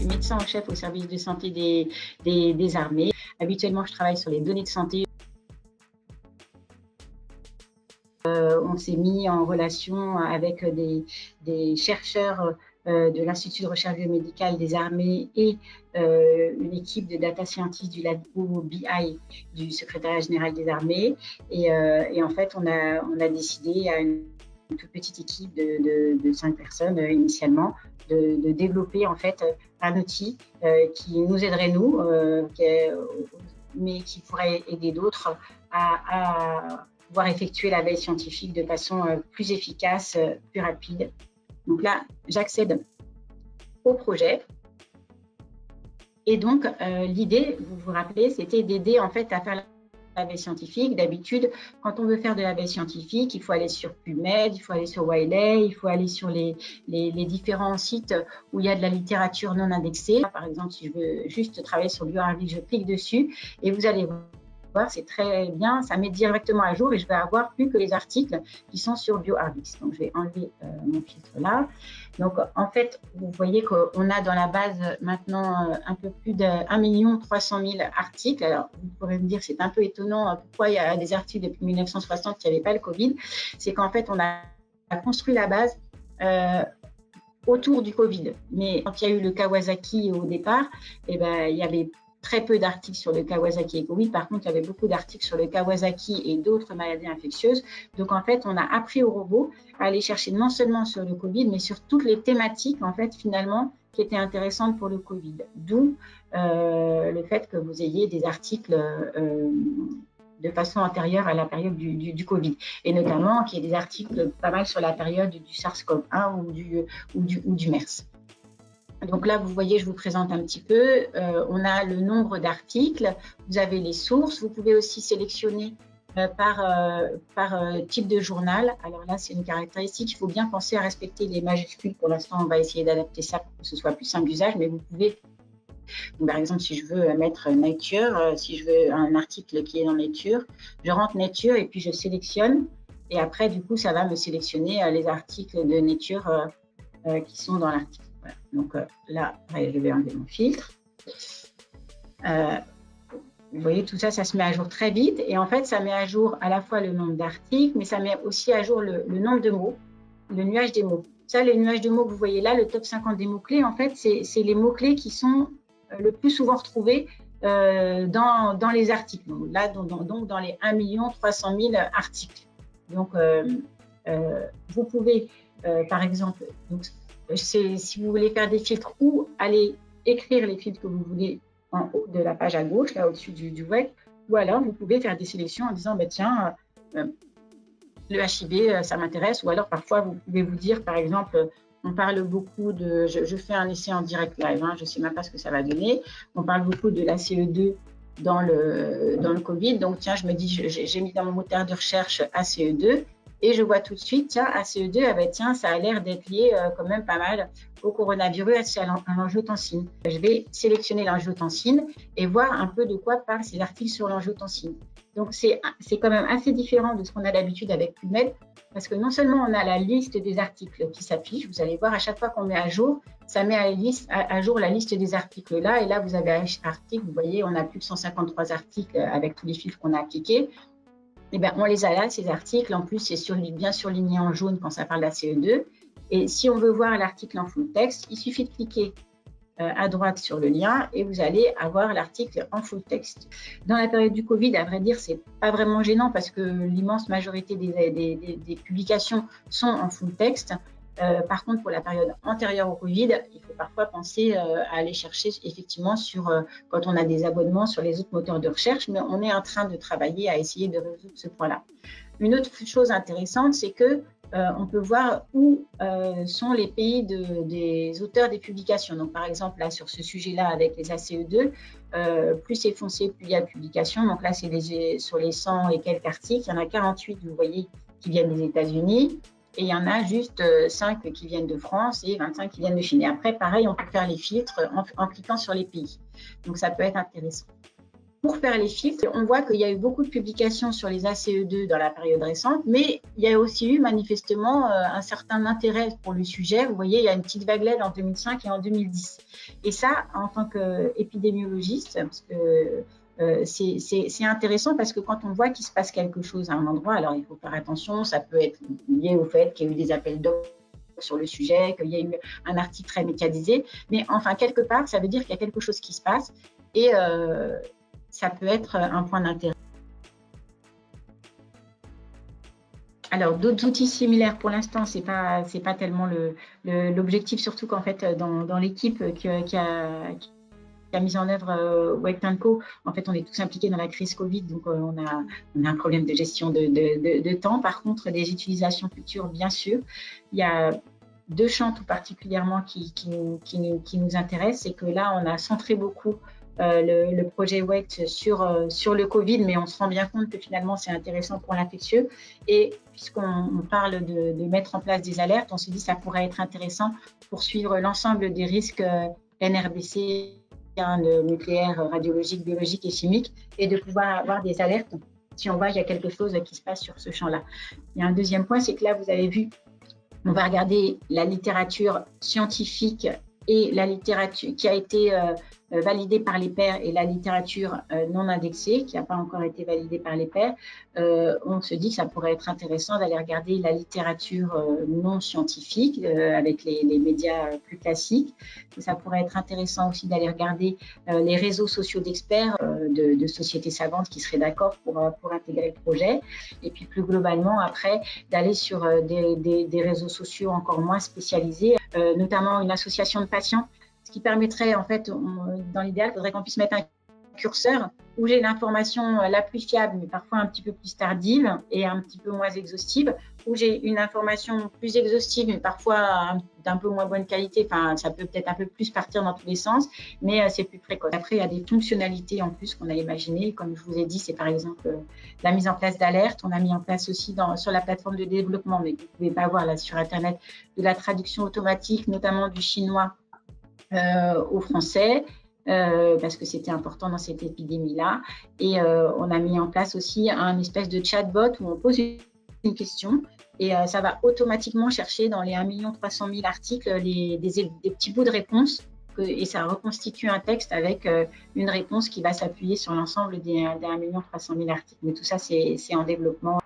suis médecin en chef au service de santé des armées. Habituellement, je travaille sur les données de santé. On s'est mis en relation avec des chercheurs de l'Institut de recherche biomédicale des armées et une équipe de data scientists du labo BI du secrétariat général des armées. Et en fait, on a décidé à une toute petite équipe de 5 personnes initialement de développer en fait un outil qui nous aiderait mais qui pourrait aider d'autres à pouvoir effectuer la veille scientifique de façon plus efficace, plus rapide. Donc là, j'accède au projet. Et donc, l'idée, vous vous rappelez, c'était d'aider en fait à faire la veille scientifique. D'habitude, quand on veut faire de la veille scientifique, il faut aller sur PubMed, il faut aller sur Wiley, il faut aller sur les différents sites où il y a de la littérature non indexée. Par exemple, si je veux juste travailler sur BioArctic, je clique dessus et vous allez voir, c'est très bien, ça met directement à jour et je vais avoir plus que les articles qui sont sur BioArctic. Donc, je vais enlever mon filtre là. Donc, en fait, vous voyez qu'on a dans la base maintenant un peu plus d'1 300 000 articles. Alors, vous pourrez me dire, c'est un peu étonnant, pourquoi il y a des articles depuis 1960 qui n'avaient pas le Covid. C'est qu'en fait, on a construit la base autour du Covid. Mais quand il y a eu le Kawasaki au départ, eh ben, il y avait très peu d'articles sur le Kawasaki et Covid. Par contre, il y avait beaucoup d'articles sur le Kawasaki et d'autres maladies infectieuses. Donc, en fait, on a appris au robot à aller chercher non seulement sur le Covid, mais sur toutes les thématiques, en fait, finalement, qui étaient intéressantes pour le Covid. D'où le fait que vous ayez des articles de façon antérieure à la période du Covid. Et notamment qu'il y ait des articles pas mal sur la période du SARS-CoV-1 ou du MERS. Donc là, vous voyez, je vous présente un petit peu. On a le nombre d'articles, vous avez les sources. Vous pouvez aussi sélectionner par type de journal. Alors là, c'est une caractéristique. Il faut bien penser à respecter les majuscules. Pour l'instant, on va essayer d'adapter ça pour que ce soit plus simple d'usage. Mais vous pouvez, par exemple, si je veux mettre Nature, si je veux un article qui est dans Nature, je rentre Nature et puis je sélectionne. Et après, du coup, ça va me sélectionner les articles de Nature qui sont dans l'article. Voilà. Donc là, je vais enlever mon filtre. Vous voyez, tout ça, ça se met à jour très vite. Et en fait, ça met à jour à la fois le nombre d'articles, mais ça met aussi à jour le nombre de mots, le nuage des mots. Ça, les nuages de mots que vous voyez là, le top 50 des mots-clés, en fait, c'est les mots-clés qui sont le plus souvent retrouvés dans les articles. Donc, là, donc dans les 1 300 000 articles. Donc, vous pouvez, par exemple, donc, si vous voulez faire des filtres ou aller écrire les filtres que vous voulez en haut de la page à gauche, là au-dessus du web, ou alors vous pouvez faire des sélections en disant, tiens, le HIB, ça m'intéresse, ou alors parfois vous pouvez vous dire, par exemple, on parle beaucoup de, je fais un essai en direct live, je ne sais même pas ce que ça va donner, on parle beaucoup de la CE2 dans le Covid, donc tiens, je me dis, j'ai mis dans mon moteur de recherche ACE2, et je vois tout de suite, tiens, ACE2, tiens, ça a l'air d'être lié quand même pas mal au coronavirus, à l'angiotensine. Je vais sélectionner l'angiotensine et voir un peu de quoi parlent ces articles sur l'angiotensine. Donc, c'est quand même assez différent de ce qu'on a d'habitude avec PubMed, parce que non seulement on a la liste des articles qui s'affiche, vous allez voir à chaque fois qu'on met à jour, ça met à jour la liste des articles là, et là, vous avez un article, vous voyez, on a plus de 153 articles avec tous les filtres qu'on a appliqués. Eh bien, on les a là, ces articles. En plus, c'est bien surligné en jaune quand ça parle de la CE2. Et si on veut voir l'article en full texte, il suffit de cliquer à droite sur le lien et vous allez avoir l'article en full texte. Dans la période du Covid, à vrai dire, c'est pas vraiment gênant parce que l'immense majorité des publications sont en full texte. Par contre, pour la période antérieure au Covid, il faut parfois penser à aller chercher effectivement quand on a des abonnements sur les autres moteurs de recherche, mais on est en train de travailler à essayer de résoudre ce point-là. Une autre chose intéressante, c'est que on peut voir où sont les pays des auteurs des publications. Donc, par exemple, là, sur ce sujet-là, avec les ACE2, plus c'est foncé, plus il y a de publications. Donc là, c'est sur les 100 et quelques articles, il y en a 48, vous voyez, qui viennent des États-Unis. Et il y en a juste 5 qui viennent de France et 25 qui viennent de Chine. Et après, pareil, on peut faire les filtres en cliquant sur les pays. Donc, ça peut être intéressant. pour faire les filtres. On voit qu'il y a eu beaucoup de publications sur les ACE2 dans la période récente, mais il y a aussi eu manifestement un certain intérêt pour le sujet. Vous voyez, il y a une petite vaguelette en 2005 et en 2010. Et ça, en tant qu'épidémiologiste, parce que c'est intéressant parce que quand on voit qu'il se passe quelque chose à un endroit, alors il faut faire attention, ça peut être lié au fait qu'il y a eu des appels d'offres sur le sujet, qu'il y a eu un article très médiatisé, mais enfin, quelque part, ça veut dire qu'il y a quelque chose qui se passe et ça peut être un point d'intérêt. Alors, d'autres outils similaires, pour l'instant, c'est pas tellement l'objectif, surtout qu'en fait, dans l'équipe qui a mis en œuvre Wake & Co, en fait, on est tous impliqués dans la crise Covid, donc on a un problème de gestion de temps. Par contre, des utilisations futures, bien sûr. Il y a deux champs tout particulièrement qui nous intéressent, c'est que là, on a centré beaucoup le projet Wake sur le Covid, mais on se rend bien compte que finalement, c'est intéressant pour l'infectieux. Et puisqu'on parle de mettre en place des alertes, on se dit que ça pourrait être intéressant pour suivre l'ensemble des risques NRBC, nucléaire, radiologique, biologique et chimique, et de pouvoir avoir des alertes si on voit qu'il y a quelque chose qui se passe sur ce champ-là. Il y a un deuxième point, c'est que là, vous avez vu, on va regarder la littérature scientifique et la littérature qui a été validée par les pairs et la littérature non indexée, qui n'a pas encore été validée par les pairs. On se dit que ça pourrait être intéressant d'aller regarder la littérature non scientifique avec les médias plus classiques. Ça pourrait être intéressant aussi d'aller regarder les réseaux sociaux d'experts de sociétés savantes qui seraient d'accord pour intégrer le projet. Et puis plus globalement, après, d'aller sur des réseaux sociaux encore moins spécialisés, notamment une association de patients, ce qui permettrait, en fait, dans l'idéal, il faudrait qu'on puisse mettre un curseur où j'ai l'information la plus fiable, mais parfois un petit peu plus tardive et un petit peu moins exhaustive, où j'ai une information plus exhaustive, mais parfois d'un peu moins bonne qualité. Enfin, ça peut peut-être un peu plus partir dans tous les sens, mais c'est plus précoce. Après, il y a des fonctionnalités en plus qu'on a imaginées. Comme je vous ai dit, c'est par exemple la mise en place d'alertes. On a mis en place aussi sur la plateforme de développement, mais que vous ne pouvez pas voir là sur Internet, de la traduction automatique, notamment du chinois au français, parce que c'était important dans cette épidémie-là. Et on a mis en place aussi un espèce de chatbot où on pose une question et ça va automatiquement chercher dans les 1 300 000 articles des petits bouts de réponse et ça reconstitue un texte avec une réponse qui va s'appuyer sur l'ensemble des 1 300 000 articles. Mais tout ça, c'est en développement.